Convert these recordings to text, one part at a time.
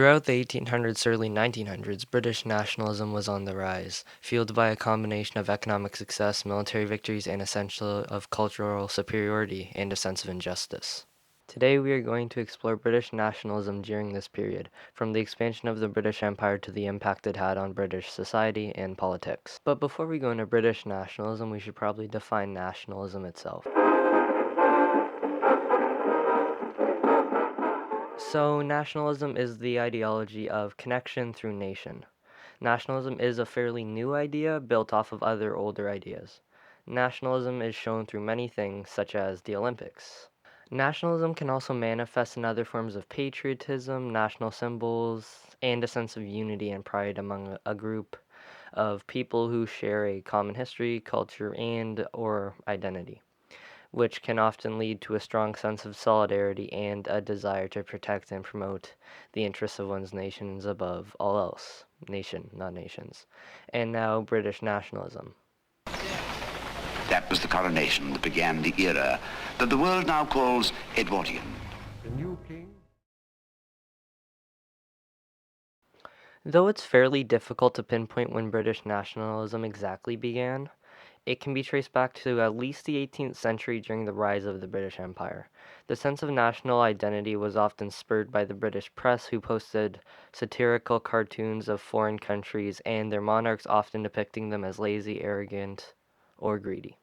Throughout the 1800s to early 1900s, British nationalism was on the rise, fueled by a combination of economic success, military victories, and a sense of cultural superiority and a sense of injustice. Today we are going to explore British nationalism during this period, from the expansion of the British Empire to the impact it had on British society and politics. But before we go into British nationalism, we should probably define nationalism itself. So, nationalism is the ideology of connection through nation. Nationalism is a fairly new idea built off of other older ideas. Nationalism is shown through many things, such as the Olympics. Nationalism can also manifest in other forms of patriotism, national symbols, and a sense of unity and pride among a group of people who share a common history, culture, and or identity, which can often lead to a strong sense of solidarity and a desire to protect and promote the interests of one's nations above all else. Nation, not nations. And now, British nationalism. That was the coronation that began the era that the world now calls Edwardian. The new king. Though it's fairly difficult to pinpoint when British nationalism exactly began, it can be traced back to at least the 18th century during the rise of the British Empire. The sense of national identity was often spurred by the British press, who posted satirical cartoons of foreign countries and their monarchs, often depicting them as lazy, arrogant, or greedy.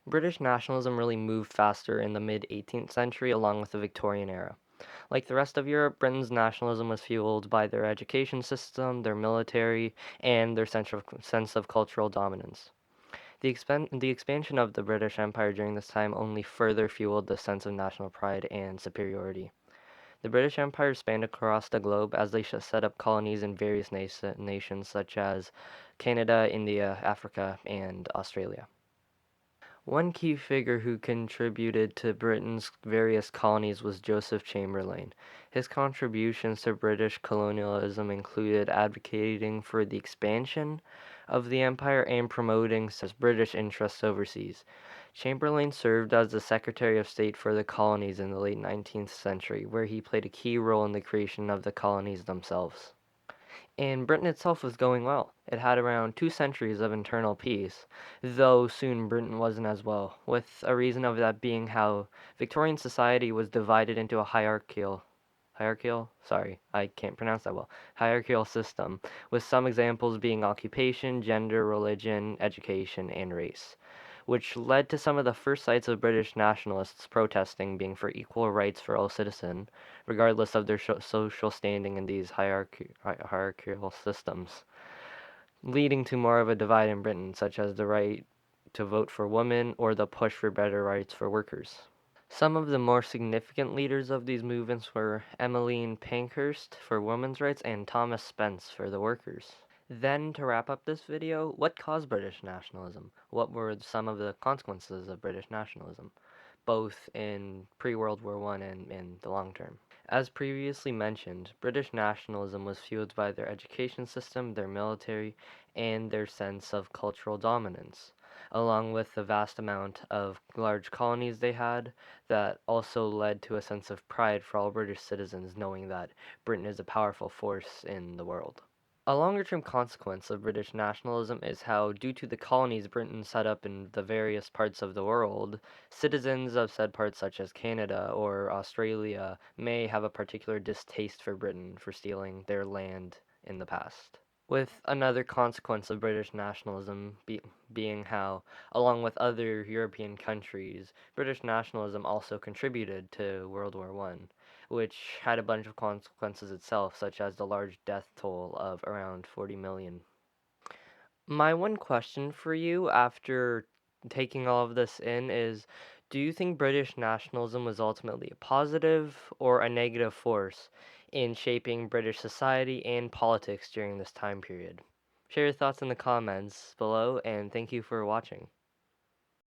British nationalism really moved faster in the mid 18th century along with the Victorian era. Like the rest of Europe, Britain's nationalism was fueled by their education system, their military, and their sense of cultural dominance. The expansion of the British Empire during this time only further fueled the sense of national pride and superiority. The British Empire spanned across the globe as they set up colonies in various nations such as Canada, India, Africa, and Australia. One key figure who contributed to Britain's various colonies was Joseph Chamberlain. His contributions to British colonialism included advocating for the expansion of the empire and promoting British interests overseas. Chamberlain served as the Secretary of State for the colonies in the late 19th century, where he played a key role in the creation of the colonies themselves. And Britain itself was going well. It had around 2 centuries of internal peace, though soon Britain wasn't as well, with a reason of that being how Victorian society was divided into a I can't pronounce that well, hierarchical system, with some examples being occupation, gender, religion, education, and race, which led to some of the first sites of British nationalists protesting being for equal rights for all citizens, regardless of their social standing in these hierarchical systems, leading to more of a divide in Britain, such as the right to vote for women or the push for better rights for workers. Some of the more significant leaders of these movements were Emmeline Pankhurst for women's rights and Thomas Spence for the workers. Then, to wrap up this video, what caused British nationalism? What were some of the consequences of British nationalism, both in pre-World War I and in the long term? As previously mentioned, British nationalism was fueled by their education system, their military, and their sense of cultural dominance, along with the vast amount of large colonies they had that also led to a sense of pride for all British citizens, knowing that Britain is a powerful force in the world. A longer-term consequence of British nationalism is how, due to the colonies Britain set up in the various parts of the world, citizens of said parts such as Canada or Australia may have a particular distaste for Britain for stealing their land in the past. With another consequence of British nationalism being how, along with other European countries, British nationalism also contributed to World War I, which had a bunch of consequences itself, such as the large death toll of around 40 million. My one question for you after taking all of this in is, do you think British nationalism was ultimately a positive or a negative force in shaping British society and politics during this time period? Share your thoughts in the comments below, and thank you for watching.